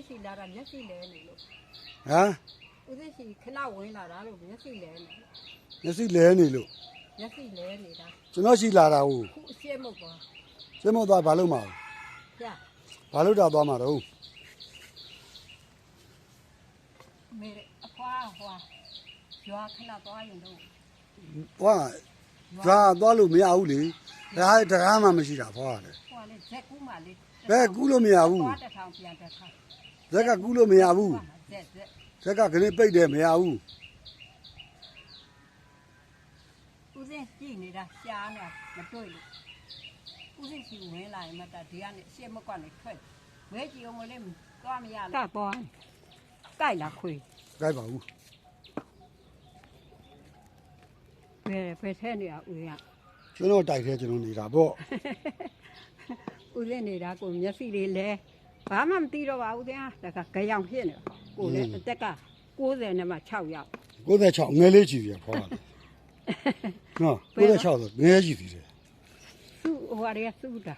စီလာတာမျက်စိလဲနေလို့ ဟမ် ဦးသိစီခဏဝင်လာတာလို့မျက်စိလဲနေ မျက်စိလဲနေလို့ မျက်စိလဲနေတာ ကျွန်တော်ရှိလာတာဟုတ် ခုအရှက်မဟုတ်ပါ ကျမသွားဘာလို့မှာ ဗျာ ဘာလို့တာသွားမှာတော့ မေအဖွာဟွာရွာခဏသွားရင်တော့ ဘွာဂျာသွားလို့မရဘူးလေဒါတကားမှမရှိတာဘွာလေ ဟွာလေဇက်ကူးမှလေ ဘယ်ကူးလို့မရဘူး သွားတစ်ထောင်ပြန်တစ်ထောင် ဇက်ကကူးလို့မရဘူး ဇက် ဇက်ကခလေးပိတ်တယ်မရဘူး ဦးသိကြည့်နေတာရှားနေမတွေ့လို့ဦးသိစီဝင်လာရင်မတဒီကနေရှက်မကွက်နေထွက်ဝဲကြည့်အောင်မလေးသွားမရလားကပေါ်ကြိုက်လားခွေ ကြိုက်ပါဘူး ဘယ်ထဲနေရဦးရ ကျွန်တော်တိုက်ထဲကျွန်တော်နေတာပေါ့ ဦးလေးနေတာကိုမျက်စိလေးလဲဘာမှမသိတော့ပါဘူးတရားဒါကကြောင်ဖြစ်နေကိုလည်းအသက်က90နဲ့မှ6ရောက် 96ငယ်လေးကြည့်ရဘွာနော်96ဆိုငယ်ကြည့်သေးတယ် သူ့ဟိုရစုတာ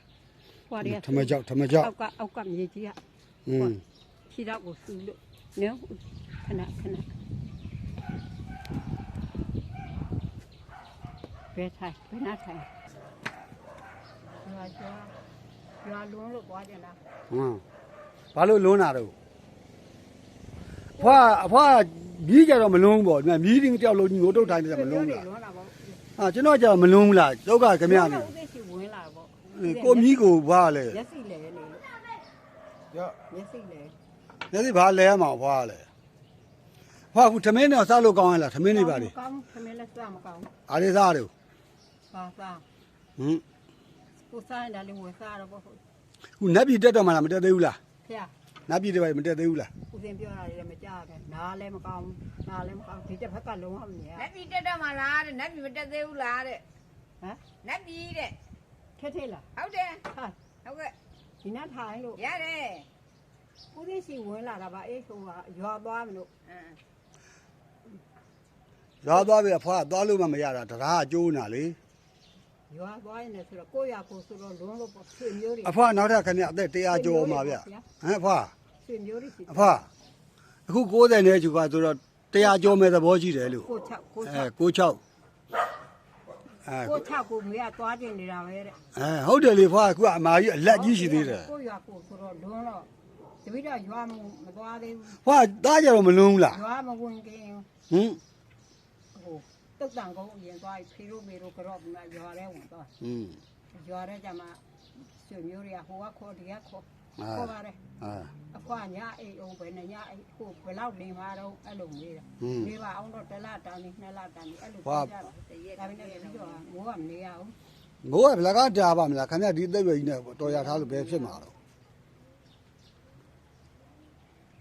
ဟိုရ ထမကြောက်ထမကြောက် အောက်ကမြေကြီးက ခြေတော့ကိုစူးလို့နော်ခဏဘယ်ထိုင်ဘယ်နာထိုင်ရွာလုံးလို့သွားကြလား ဘာလို့လွန်းတာတော့အဖွာမြည်ကြတော့မလွန်းဘူးပေါ့မြည်တင်းတယောက်လုံးညီကိုတုတ်တိုင်းတယ်မလွန်းဘူးလား လွန်းတာပေါ့ ဟာကျွန်တော်ကြတော့မလွန်းဘူးလားဒုက္ခခမရနေ ဦးသိရှိဝင်လာပေါ့ ကိုမြည်ကိုဘာလဲ မျက်စိလဲနေလို့ ရော မျက်စိလဲ မျက်စိဘာလဲရမှာဖွာလဲဖွာခုထမင်းနဲ့စားလို့ကောင်းရလားထမင်းနေပါလေ ကောင်းခမင်းလက်စားမကောင်း အားလေးစားတယ် စား ဟင် ကိုစားရင်လည်းဝင်စားတော့ပေါ့ ခုနတ်ပြည်တက်တော့မှလားမတက်သေးဘူးလား ဖေ နတ်ပြည်တက်ပါမတက်သေးဘူးလား ဦးစင်ပြောတာလည်းမကြားပဲနားလည်းမကောင်းနားလည်းမကောင်းဒီတစ်ဖက်ကလုံးဝမမြင် နတ်ပြည်တက်တော့မှလားတဲ့နတ်ပြည်မတက်သေးဘူးလားတဲ့ ဟမ် နတ်ပြည်တဲ့ ထဲလား ဟုတ်တယ် ဟာ ဟုတ်ကဲ့ ဒီနားထိုင်လို့ ရတယ် ဦးသိရှိဝင်လာတာပါအေးဆိုကရွာသွားမလို့ ရွာသွားပြီအဖွာသွားလို့မှမရတာတရားအကျိုးနာလေ ရွာသွားရင်လည်းဆိုတော့ကိုရကိုဆိုတော့လုံးလို့ပေါ့ဆွေမျိုးတွေ အဖွာနောက်ထပ်ခဏအသက်100ကျော်မှာဗျဟမ်အဖွာ ဆွေမျိုးတွေရှိ အဖွာအခု90နဲ့ကျူပါဆိုတော့100ကျော်မဲ့သဘောရှိတယ်လို့ ကို6 96 ကို6ကိုမရသွားကျင်နေတာပဲတဲ့ ဟုတ်တယ်လေဖွာအခုကအမာကြီးအလက်ကြီးရှိသေးတယ် ကိုရကိုဆိုတော့လုံးတော့တပိတော့ရွာမသွားသေးဘူး ဖွာသားကြတော့မလွန်းဘူးလား ရွာမဝင်ခင် ဟင် ဟိုတုတ်တန်ကုန်းအရင်သွားဖေတို့မေတို့ကတော့ဒီမှာရွာထဲဝင်သွားရွာထဲကျမှဆွေမျိုးတွေကဟိုကခေါ်ဒီကခေါ်ခေါ်ပါတယ်အဖွာညအိမ်အောင်ပဲညအိမ်ဟိုဘယ်လောက်နေမှာတော့အဲ့လိုမေးတာနေပါအောင်တော့1လတန်းနေ2လတန်းနေအဲ့လိုပြောကြတာတရက်ဒါပေမဲ့ပြီးတော့မိုးကမနေရအောင် ငိုးကဘလကတာပါမလားခင်ဗျဒီသက်ရွယ်ကြီးနဲ့တော်ရထားလို့ဘယ်ဖြစ်မှာတော့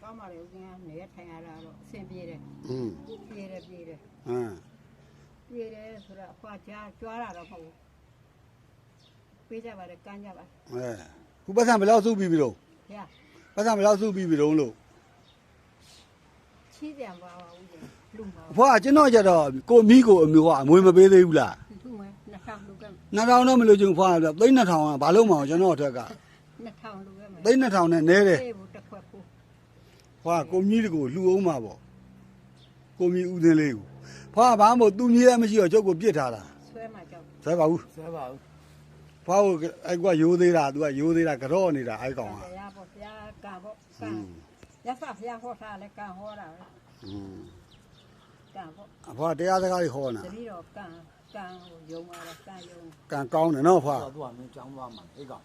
ကောင်းပါလေဦးကနေထိုင်ရတာတော့အဆင်ပြေတယ်ပြေတယ်ပြေတယ်ဆိုတော့အဖွာကြားကြွားတာတော့မဟုတ်ဘူးပေးကြပါတယ်ကမ်းကြပါ ခုပတ်စံဘယ်လောက်စုပြီးပြီတော့ ဗျာ ပတ်စံဘယ်လောက်စုပြီးပြီတော့လို့ ချီးပြန်ပါပါဦးလူပါ အဖွာကျွန်တော်ကြတော့ကိုမိကိုအမျိုးကအမွေမပေးသေးဘူးလား သူ့မဲ2000လူကဲ 2000တော့မလို့ကျုံဖွာပြ3200ကဘာလို့မအောင်ကျွန်တော်အတွက်က 2000လူကဲမဲ 3200နဲ့နဲတယ် အေးဘူးတစ်ခွက်ကို ဖွာကိုမြီးကိုလှူအောင်မှာပေါ့ကိုမြီးဦးသိန်းလေးကိုဖွာဘာမှမဟုတ်သူမြီးလည်းမရှိတော့ကျုပ်ကိုပြစ်ထားတာ ဆွဲမှကြောက် ဆွဲပါဘူး ဆွဲပါဦး ဖွာကိုအဲ့ကွာရိုးသေးတာသူကရိုးသေးတာကြော့နေတာအဲ့ကောင်က ဘုရားပေါ့ဘုရားကံပေါ့ကံရသဘုရားဟောတာလဲကံဟောတာပဲကံပေါ့ အဖွာတရားစကားတွေဟောနာ တတိတော့ကံကိုယုံပါတော့ကံယုံ ကံကောင်းတယ်နော်ဖွာ သူကမင်းကျောင်းသွားမှာအေးကောင်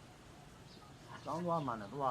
ကျောင်းသွားမှာနဲ့သူက